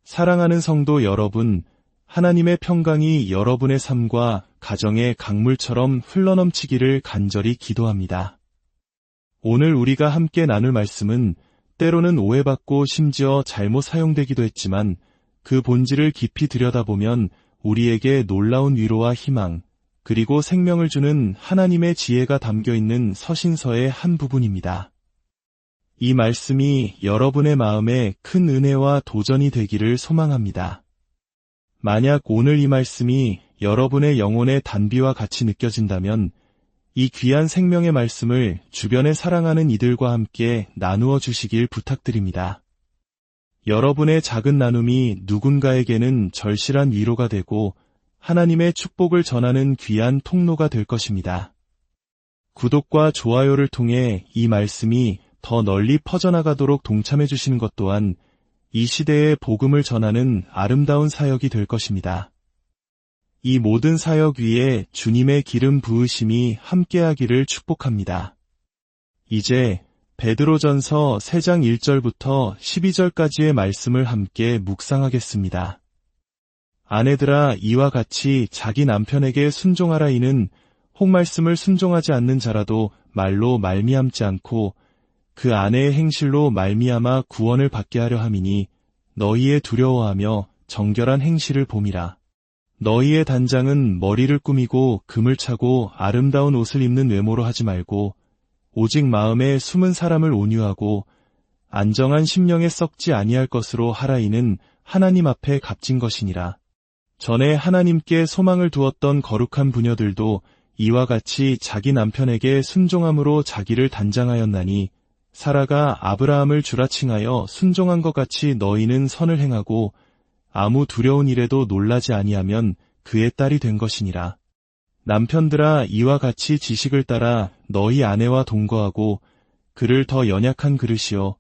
사랑하는 성도 여러분, 하나님의 평강이 여러분의 삶과 가정의 강물처럼 흘러넘치기를 간절히 기도합니다. 오늘 우리가 함께 나눌 말씀은 때로는 오해받고 심지어 잘못 사용되기도 했지만 그 본질을 깊이 들여다보면 우리에게 놀라운 위로와 희망, 그리고 생명을 주는 하나님의 지혜가 담겨있는 서신서의 한 부분입니다. 이 말씀이 여러분의 마음에 큰 은혜와 도전이 되기를 소망합니다. 만약 오늘 이 말씀이 여러분의 영혼의 단비와 같이 느껴진다면 이 귀한 생명의 말씀을 주변에 사랑하는 이들과 함께 나누어 주시길 부탁드립니다. 여러분의 작은 나눔이 누군가에게는 절실한 위로가 되고 하나님의 축복을 전하는 귀한 통로가 될 것입니다. 구독과 좋아요를 통해 이 말씀이 더 널리 퍼져나가도록 동참해 주시는 것 또한 이 시대에 복음을 전하는 아름다운 사역이 될 것입니다. 이 모든 사역 위에 주님의 기름 부으심이 함께하기를 축복합니다. 이제 베드로전서 3장 1절부터 12절까지의 말씀을 함께 묵상하겠습니다. 아내들아 이와 같이 자기 남편에게 순종하라. 이는 혹 말씀을 순종하지 않는 자라도 말로 말미암지 않고 그 아내의 행실로 말미암아 구원을 받게 하려 함이니 너희의 두려워하며 정결한 행실을 봄이라. 너희의 단장은 머리를 꾸미고 금을 차고 아름다운 옷을 입는 외모로 하지 말고 오직 마음에 숨은 사람을 온유하고 안정한 심령에 썩지 아니할 것으로 하라. 이는 하나님 앞에 값진 것이니라. 전에 하나님께 소망을 두었던 거룩한 부녀들도 이와 같이 자기 남편에게 순종함으로 자기를 단장하였나니 사라가 아브라함을 주라칭하여 순종한 것 같이 너희는 선을 행하고 아무 두려운 일에도 놀라지 아니하면 그의 딸이 된 것이니라. 남편들아 이와 같이 지식을 따라 너희 아내와 동거하고 그를 더 연약한 그릇이요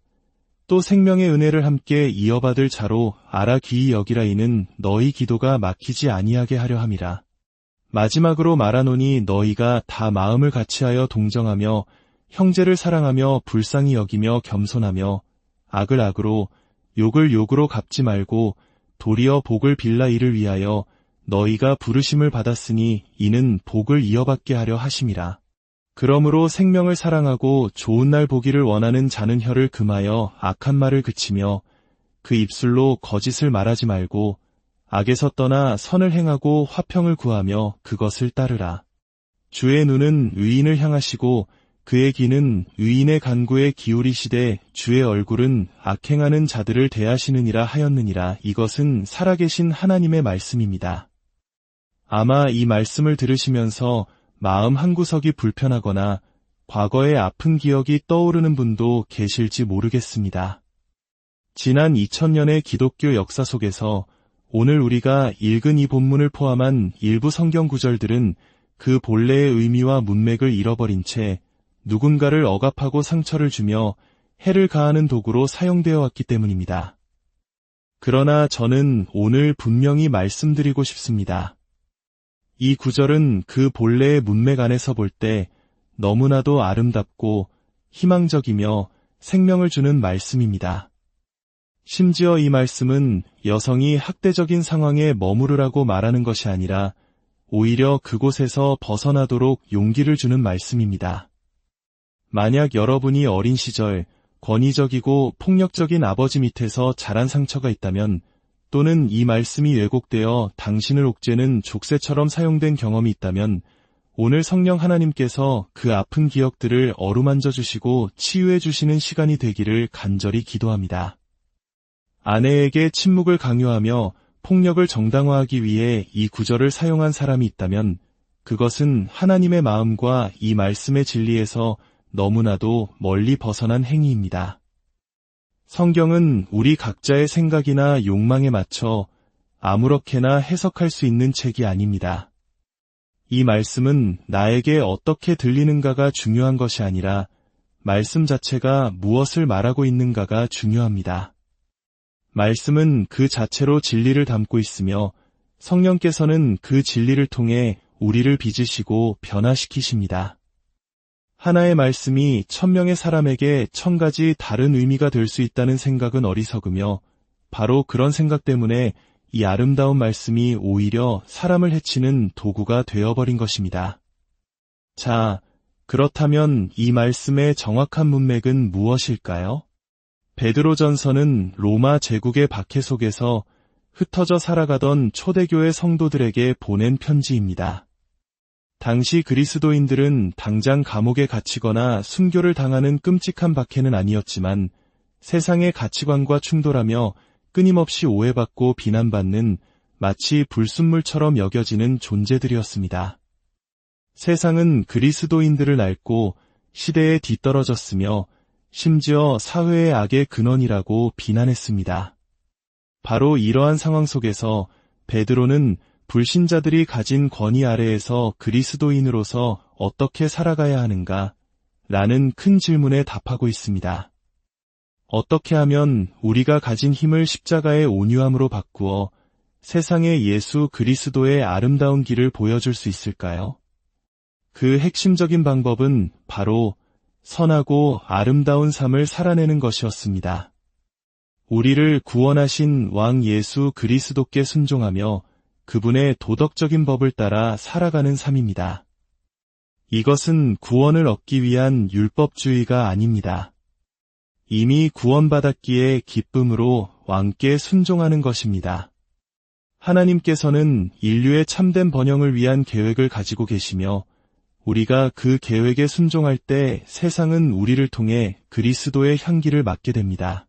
또 생명의 은혜를 함께 이어받을 자로 알아 귀히 여기라. 이는 너희 기도가 막히지 아니하게 하려 함이라. 마지막으로 말하노니 너희가 다 마음을 같이하여 동정하며 형제를 사랑하며 불쌍히 여기며 겸손하며 악을 악으로 욕을 욕으로 갚지 말고 도리어 복을 빌라. 이를 위하여 너희가 부르심을 받았으니 이는 복을 이어받게 하려 하심이라. 그러므로 생명을 사랑하고 좋은 날 보기를 원하는 자는 혀를 금하여 악한 말을 그치며 그 입술로 거짓을 말하지 말고 악에서 떠나 선을 행하고 화평을 구하며 그것을 따르라. 주의 눈은 의인을 향하시고 그의 귀는 의인의 간구에 기울이시되 주의 얼굴은 악행하는 자들을 대하시느니라 하였느니라. 이것은 살아계신 하나님의 말씀입니다. 아마 이 말씀을 들으시면서 마음 한구석이 불편하거나 과거의 아픈 기억이 떠오르는 분도 계실지 모르겠습니다. 지난 2000년의 기독교 역사 속에서 오늘 우리가 읽은 이 본문을 포함한 일부 성경 구절들은 그 본래의 의미와 문맥을 잃어버린 채 누군가를 억압하고 상처를 주며 해를 가하는 도구로 사용되어 왔기 때문입니다. 그러나 저는 오늘 분명히 말씀드리고 싶습니다. 이 구절은 그 본래의 문맥 안에서 볼 때 너무나도 아름답고 희망적이며 생명을 주는 말씀입니다. 심지어 이 말씀은 여성이 학대적인 상황에 머무르라고 말하는 것이 아니라 오히려 그곳에서 벗어나도록 용기를 주는 말씀입니다. 만약 여러분이 어린 시절 권위적이고 폭력적인 아버지 밑에서 자란 상처가 있다면 또는 이 말씀이 왜곡되어 당신을 옥죄는 족쇄처럼 사용된 경험이 있다면 오늘 성령 하나님께서 그 아픈 기억들을 어루만져 주시고 치유해 주시는 시간이 되기를 간절히 기도합니다. 아내에게 침묵을 강요하며 폭력을 정당화하기 위해 이 구절을 사용한 사람이 있다면 그것은 하나님의 마음과 이 말씀의 진리에서 너무나도 멀리 벗어난 행위입니다. 성경은 우리 각자의 생각이나 욕망에 맞춰 아무렇게나 해석할 수 있는 책이 아닙니다. 이 말씀은 나에게 어떻게 들리는가가 중요한 것이 아니라 말씀 자체가 무엇을 말하고 있는가가 중요합니다. 말씀은 그 자체로 진리를 담고 있으며 성령께서는 그 진리를 통해 우리를 빚으시고 변화시키십니다. 하나의 말씀이 1000명의 사람에게 1000가지 다른 의미가 될 수 있다는 생각은 어리석으며 바로 그런 생각 때문에 이 아름다운 말씀이 오히려 사람을 해치는 도구가 되어버린 것입니다. 자, 그렇다면 이 말씀의 정확한 문맥은 무엇일까요? 베드로전서는 로마 제국의 박해 속에서 흩어져 살아가던 초대교회 성도들에게 보낸 편지입니다. 당시 그리스도인들은 당장 감옥에 갇히거나 순교를 당하는 끔찍한 박해는 아니었지만 세상의 가치관과 충돌하며 끊임없이 오해받고 비난받는 마치 불순물처럼 여겨지는 존재들이었습니다. 세상은 그리스도인들을 앓고 시대에 뒤떨어졌으며 심지어 사회의 악의 근원이라고 비난했습니다. 바로 이러한 상황 속에서 베드로는 불신자들이 가진 권위 아래에서 그리스도인으로서 어떻게 살아가야 하는가? 라는 큰 질문에 답하고 있습니다. 어떻게 하면 우리가 가진 힘을 십자가의 온유함으로 바꾸어 세상에 예수 그리스도의 아름다운 길을 보여줄 수 있을까요? 그 핵심적인 방법은 바로 선하고 아름다운 삶을 살아내는 것이었습니다. 우리를 구원하신 왕 예수 그리스도께 순종하며 그분의 도덕적인 법을 따라 살아가는 삶입니다. 이것은 구원을 얻기 위한 율법주의가 아닙니다. 이미 구원받았기에 기쁨으로 왕께 순종하는 것입니다. 하나님께서는 인류의 참된 번영을 위한 계획을 가지고 계시며 우리가 그 계획에 순종할 때 세상은 우리를 통해 그리스도의 향기를 맡게 됩니다.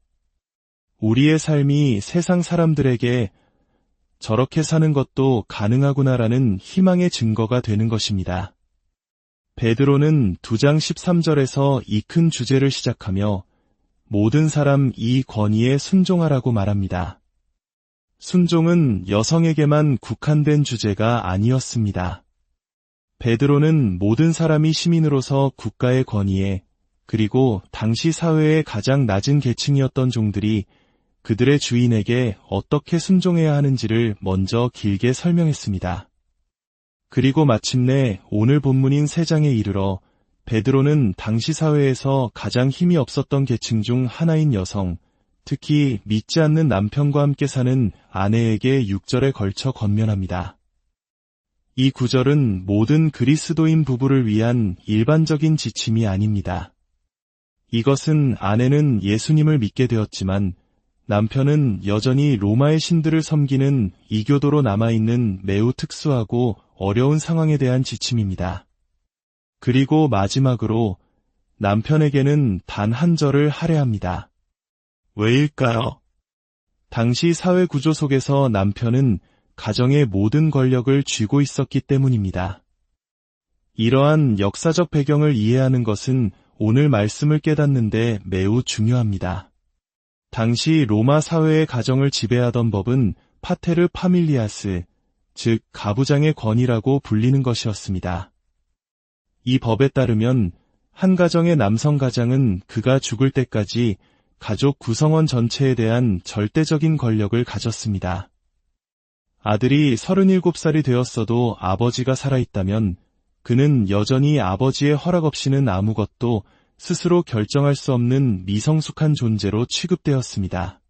우리의 삶이 세상 사람들에게 저렇게 사는 것도 가능하구나라는 희망의 증거가 되는 것입니다. 베드로는 2장 13절에서 이 큰 주제를 시작하며 모든 사람 이 권위에 순종하라고 말합니다. 순종은 여성에게만 국한된 주제가 아니었습니다. 베드로는 모든 사람이 시민으로서 국가의 권위에 그리고 당시 사회의 가장 낮은 계층이었던 종들이 그들의 주인에게 어떻게 순종해야 하는지를 먼저 길게 설명했습니다. 그리고 마침내 오늘 본문인 3장에 이르러 베드로는 당시 사회에서 가장 힘이 없었던 계층 중 하나인 여성, 특히 믿지 않는 남편과 함께 사는 아내에게 6절에 걸쳐 권면합니다. 이 구절은 모든 그리스도인 부부를 위한 일반적인 지침이 아닙니다. 이것은 아내는 예수님을 믿게 되었지만 남편은 여전히 로마의 신들을 섬기는 이교도로 남아있는 매우 특수하고 어려운 상황에 대한 지침입니다. 그리고 마지막으로 남편에게는 단 한 절을 할애합니다. 왜일까요? 당시 사회 구조 속에서 남편은 가정의 모든 권력을 쥐고 있었기 때문입니다. 이러한 역사적 배경을 이해하는 것은 오늘 말씀을 깨닫는 데 매우 중요합니다. 당시 로마 사회의 가정을 지배하던 법은 파테르 파밀리아스, 즉 가부장의 권위라고 불리는 것이었습니다. 이 법에 따르면 한 가정의 남성 가장은 그가 죽을 때까지 가족 구성원 전체에 대한 절대적인 권력을 가졌습니다. 아들이 37살이 되었어도 아버지가 살아있다면 그는 여전히 아버지의 허락 없이는 아무것도 스스로 결정할 수 없는 미성숙한 존재로 취급되었습니다.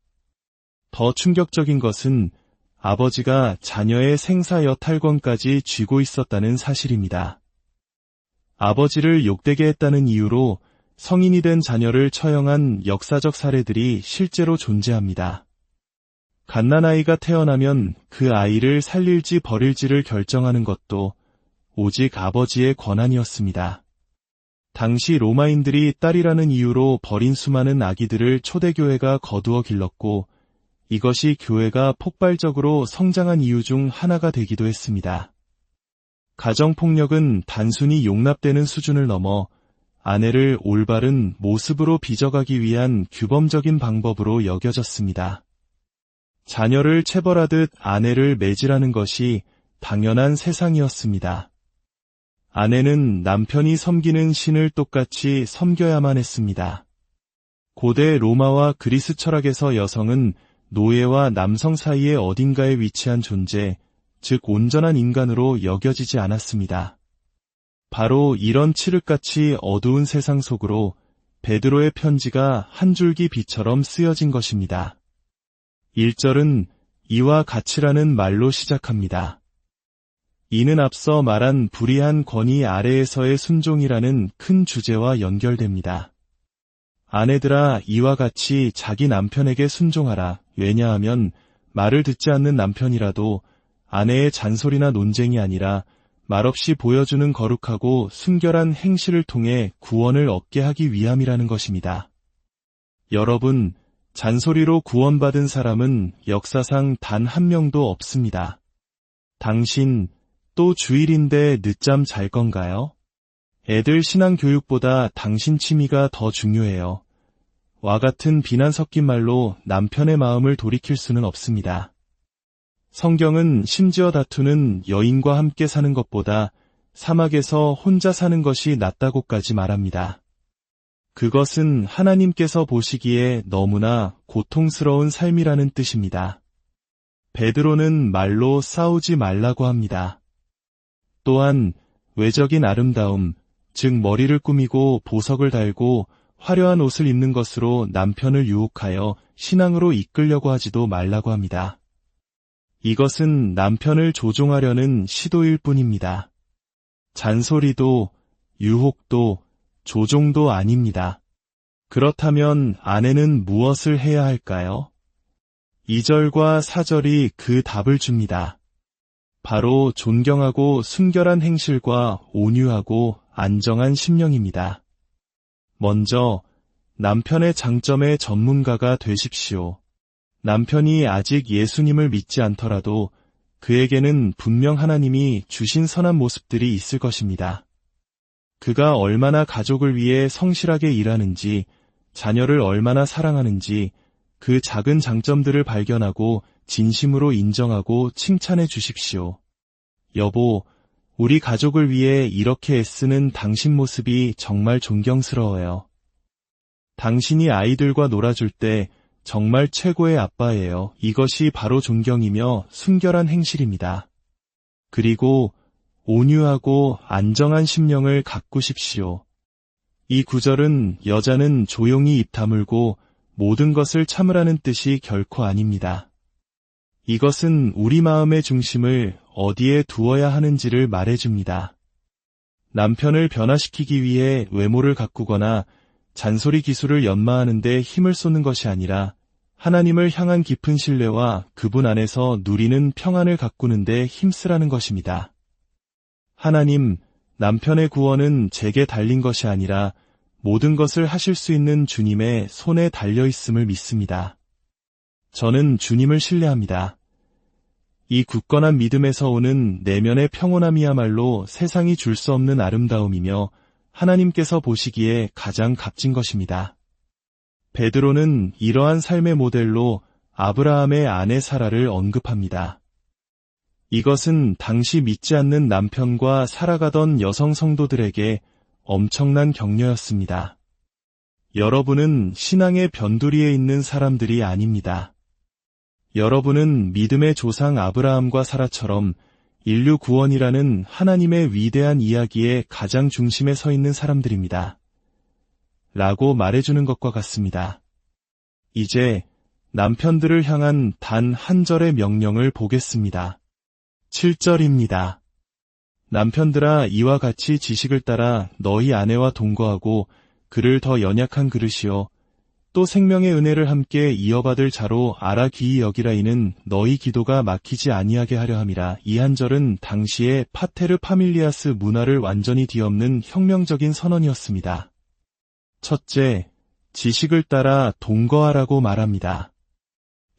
더 충격적인 것은 아버지가 자녀의 생사 여탈권까지 쥐고 있었다는 사실입니다. 아버지를 욕되게 했다는 이유로 성인이 된 자녀를 처형한 역사적 사례들이 실제로 존재합니다. 갓난아이가 태어나면 그 아이를 살릴지 버릴지를 결정하는 것도 오직 아버지의 권한이었습니다. 당시 로마인들이 딸이라는 이유로 버린 수많은 아기들을 초대교회가 거두어 길렀고 이것이 교회가 폭발적으로 성장한 이유 중 하나가 되기도 했습니다. 가정폭력은 단순히 용납되는 수준을 넘어 아내를 올바른 모습으로 빚어가기 위한 규범적인 방법으로 여겨졌습니다. 자녀를 체벌하듯 아내를 매질하는 것이 당연한 세상이었습니다. 아내는 남편이 섬기는 신을 똑같이 섬겨야만 했습니다. 고대 로마와 그리스 철학에서 여성은 노예와 남성 사이의 어딘가에 위치한 존재, 즉 온전한 인간으로 여겨지지 않았습니다. 바로 이런 칠흑같이 어두운 세상 속으로 베드로의 편지가 한 줄기 빛처럼 쓰여진 것입니다. 1절은 이와 같이라는 말로 시작합니다. 이는 앞서 말한 불의한 권위 아래에서의 순종이라는 큰 주제와 연결됩니다. 아내들아, 이와 같이 자기 남편에게 순종하라. 왜냐하면 말을 듣지 않는 남편이라도 아내의 잔소리나 논쟁이 아니라 말없이 보여주는 거룩하고 순결한 행실을 통해 구원을 얻게 하기 위함이라는 것입니다. 여러분, 잔소리로 구원받은 사람은 역사상 단 한 명도 없습니다. 당신, 또 주일인데 늦잠 잘 건가요? 애들 신앙교육보다 당신 취미가 더 중요해요. 와 같은 비난 섞인 말로 남편의 마음을 돌이킬 수는 없습니다. 성경은 심지어 다투는 여인과 함께 사는 것보다 사막에서 혼자 사는 것이 낫다고까지 말합니다. 그것은 하나님께서 보시기에 너무나 고통스러운 삶이라는 뜻입니다. 베드로는 말로 싸우지 말라고 합니다. 또한 외적인 아름다움, 즉 머리를 꾸미고 보석을 달고 화려한 옷을 입는 것으로 남편을 유혹하여 신앙으로 이끌려고 하지도 말라고 합니다. 이것은 남편을 조종하려는 시도일 뿐입니다. 잔소리도, 유혹도, 조종도 아닙니다. 그렇다면 아내는 무엇을 해야 할까요? 2절과 4절이 그 답을 줍니다. 바로 존경하고 순결한 행실과 온유하고 안정한 심령입니다. 먼저 남편의 장점의 전문가가 되십시오. 남편이 아직 예수님을 믿지 않더라도 그에게는 분명 하나님이 주신 선한 모습들이 있을 것입니다. 그가 얼마나 가족을 위해 성실하게 일하는지, 자녀를 얼마나 사랑하는지 그 작은 장점들을 발견하고 진심으로 인정하고 칭찬해 주십시오. 여보, 우리 가족을 위해 이렇게 애쓰는 당신 모습이 정말 존경스러워요. 당신이 아이들과 놀아줄 때 정말 최고의 아빠예요. 이것이 바로 존경이며 순결한 행실입니다. 그리고 온유하고 안정한 심령을 가꾸십시오. 이 구절은 여자는 조용히 입 다물고 모든 것을 참으라는 뜻이 결코 아닙니다. 이것은 우리 마음의 중심을 어디에 두어야 하는지를 말해줍니다. 남편을 변화시키기 위해 외모를 가꾸거나 잔소리 기술을 연마하는 데 힘을 쏟는 것이 아니라 하나님을 향한 깊은 신뢰와 그분 안에서 누리는 평안을 가꾸는 데 힘쓰라는 것입니다. 하나님, 남편의 구원은 제게 달린 것이 아니라 모든 것을 하실 수 있는 주님의 손에 달려있음을 믿습니다. 저는 주님을 신뢰합니다. 이 굳건한 믿음에서 오는 내면의 평온함이야말로 세상이 줄 수 없는 아름다움이며 하나님께서 보시기에 가장 값진 것입니다. 베드로는 이러한 삶의 모델로 아브라함의 아내 사라를 언급합니다. 이것은 당시 믿지 않는 남편과 살아가던 여성 성도들에게 엄청난 격려였습니다. 여러분은 신앙의 변두리에 있는 사람들이 아닙니다. 여러분은 믿음의 조상 아브라함과 사라처럼 인류 구원이라는 하나님의 위대한 이야기의 가장 중심에 서 있는 사람들입니다. 라고 말해주는 것과 같습니다. 이제 남편들을 향한 단 한 절의 명령을 보겠습니다. 7절입니다. 남편들아, 이와 같이 지식을 따라 너희 아내와 동거하고 그를 더 연약한 그릇이요 또 생명의 은혜를 함께 이어받을 자로 알아 귀히 여기라. 이는 너희 기도가 막히지 아니하게 하려 함이라. 이 한 절은 당시의 파테르 파밀리아스 문화를 완전히 뒤엎는 혁명적인 선언이었습니다. 첫째, 지식을 따라 동거하라고 말합니다.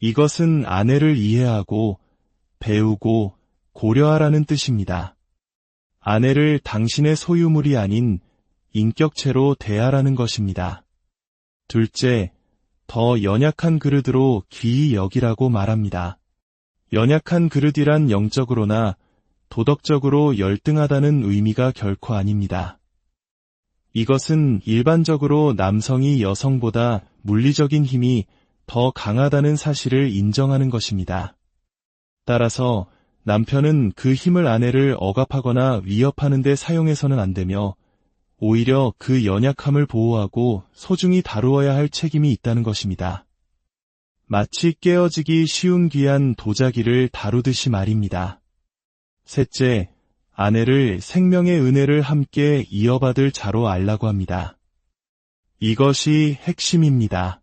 이것은 아내를 이해하고 배우고 고려하라는 뜻입니다. 아내를 당신의 소유물이 아닌 인격체로 대하라는 것입니다. 둘째, 더 연약한 그릇으로 귀히 여기라고 말합니다. 연약한 그릇이란 영적으로나 도덕적으로 열등하다는 의미가 결코 아닙니다. 이것은 일반적으로 남성이 여성보다 물리적인 힘이 더 강하다는 사실을 인정하는 것입니다. 따라서 남편은 그 힘을 아내를 억압하거나 위협하는 데 사용해서는 안 되며 오히려 그 연약함을 보호하고 소중히 다루어야 할 책임이 있다는 것입니다. 마치 깨어지기 쉬운 귀한 도자기를 다루듯이 말입니다. 셋째, 아내를 생명의 은혜를 함께 이어받을 자로 알라고 합니다. 이것이 핵심입니다.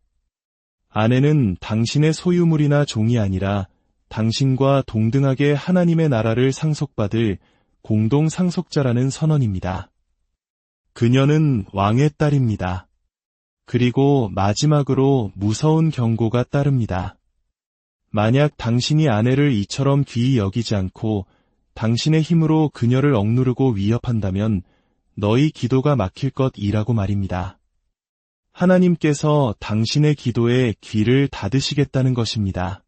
아내는 당신의 소유물이나 종이 아니라 당신과 동등하게 하나님의 나라를 상속받을 공동 상속자라는 선언입니다. 그녀는 왕의 딸입니다. 그리고 마지막으로 무서운 경고가 따릅니다. 만약 당신이 아내를 이처럼 귀히 여기지 않고 당신의 힘으로 그녀를 억누르고 위협한다면 너희 기도가 막힐 것이라고 말입니다. 하나님께서 당신의 기도에 귀를 닫으시겠다는 것입니다.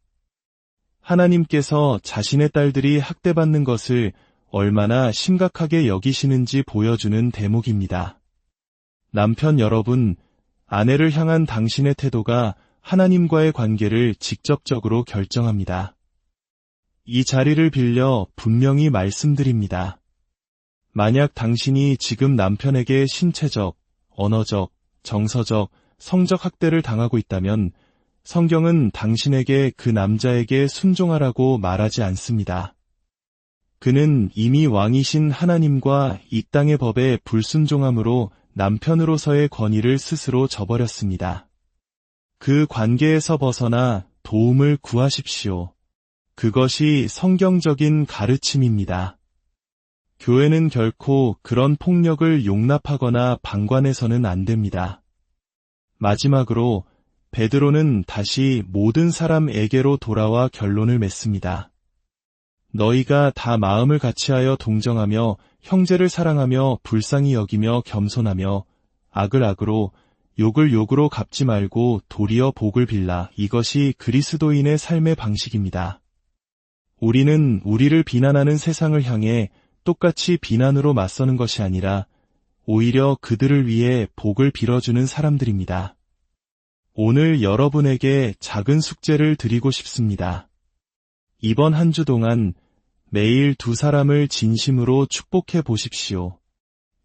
하나님께서 자신의 딸들이 학대받는 것을 얼마나 심각하게 여기시는지 보여주는 대목입니다. 남편 여러분, 아내를 향한 당신의 태도가 하나님과의 관계를 직접적으로 결정합니다. 이 자리를 빌려 분명히 말씀드립니다. 만약 당신이 지금 남편에게 신체적, 언어적, 정서적, 성적 학대를 당하고 있다면 성경은 당신에게 그 남자에게 순종하라고 말하지 않습니다. 그는 이미 왕이신 하나님과 이 땅의 법에 불순종함으로 남편으로서의 권위를 스스로 저버렸습니다. 그 관계에서 벗어나 도움을 구하십시오. 그것이 성경적인 가르침입니다. 교회는 결코 그런 폭력을 용납하거나 방관해서는 안 됩니다. 마지막으로 베드로는 다시 모든 사람에게로 돌아와 결론을 맺습니다. 너희가 다 마음을 같이하여 동정하며 형제를 사랑하며 불쌍히 여기며 겸손하며 악을 악으로 욕을 욕으로 갚지 말고 도리어 복을 빌라. 이것이 그리스도인의 삶의 방식입니다. 우리는 우리를 비난하는 세상을 향해 똑같이 비난으로 맞서는 것이 아니라 오히려 그들을 위해 복을 빌어주는 사람들입니다. 오늘 여러분에게 작은 숙제를 드리고 싶습니다. 이번 한 주 동안 매일 두 사람을 진심으로 축복해 보십시오.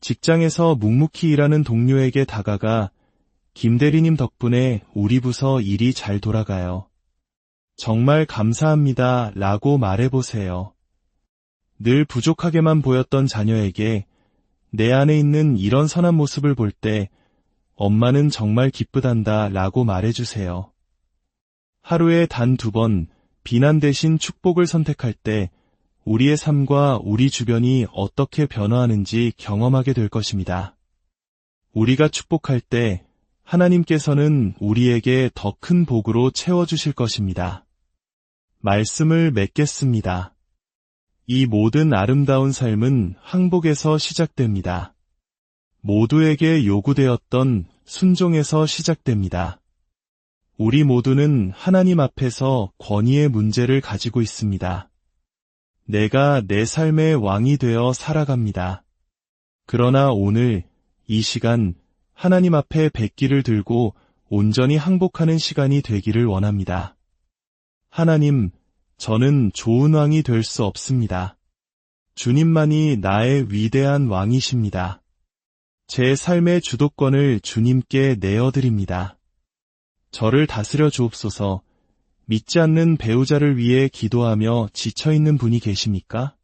직장에서 묵묵히 일하는 동료에게 다가가 김 대리님 덕분에 우리 부서 일이 잘 돌아가요. 정말 감사합니다 라고 말해보세요. 늘 부족하게만 보였던 자녀에게 내 안에 있는 이런 선한 모습을 볼 때 엄마는 정말 기쁘단다 라고 말해주세요. 하루에 단 2번 비난 대신 축복을 선택할 때 우리의 삶과 우리 주변이 어떻게 변화하는지 경험하게 될 것입니다. 우리가 축복할 때 하나님께서는 우리에게 더 큰 복으로 채워주실 것입니다. 말씀을 맺겠습니다. 이 모든 아름다운 삶은 항복에서 시작됩니다. 모두에게 요구되었던 순종에서 시작됩니다. 우리 모두는 하나님 앞에서 권위의 문제를 가지고 있습니다. 내가 내 삶의 왕이 되어 살아갑니다. 그러나 오늘 이 시간 하나님 앞에 백기를 들고 온전히 항복하는 시간이 되기를 원합니다. 하나님, 저는 좋은 왕이 될 수 없습니다. 주님만이 나의 위대한 왕이십니다. 제 삶의 주도권을 주님께 내어드립니다. 저를 다스려 주옵소서. 믿지 않는 배우자를 위해 기도하며 지쳐있는 분이 계십니까?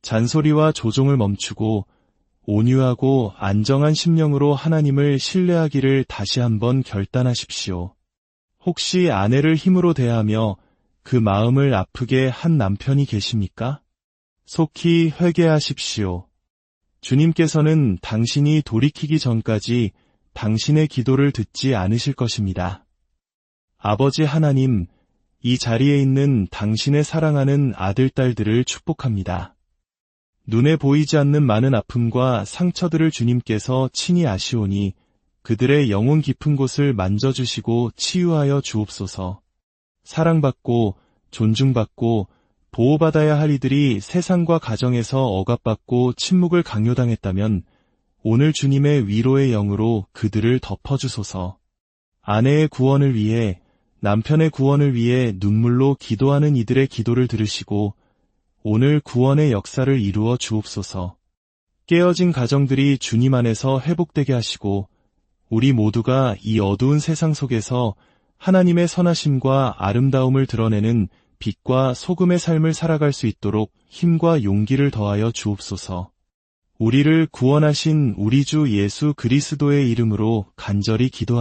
잔소리와 조종을 멈추고 온유하고 안정한 심령으로 하나님을 신뢰하기를 다시 한번 결단하십시오. 혹시 아내를 힘으로 대하며 그 마음을 아프게 한 남편이 계십니까? 속히 회개하십시오. 주님께서는 당신이 돌이키기 전까지 당신의 기도를 듣지 않으실 것입니다. 아버지 하나님, 이 자리에 있는 당신의 사랑하는 아들, 딸들을 축복합니다. 눈에 보이지 않는 많은 아픔과 상처들을 주님께서 친히 아시오니 그들의 영혼 깊은 곳을 만져주시고 치유하여 주옵소서. 사랑받고 존중받고 보호받아야 할 이들이 세상과 가정에서 억압받고 침묵을 강요당했다면 오늘 주님의 위로의 영으로 그들을 덮어주소서. 아내의 구원을 위해 남편의 구원을 위해 눈물로 기도하는 이들의 기도를 들으시고 오늘 구원의 역사를 이루어 주옵소서. 깨어진 가정들이 주님 안에서 회복되게 하시고 우리 모두가 이 어두운 세상 속에서 하나님의 선하심과 아름다움을 드러내는 빛과 소금의 삶을 살아갈 수 있도록 힘과 용기를 더하여 주옵소서. 우리를 구원하신 우리 주 예수 그리스도의 이름으로 간절히 기도합니다.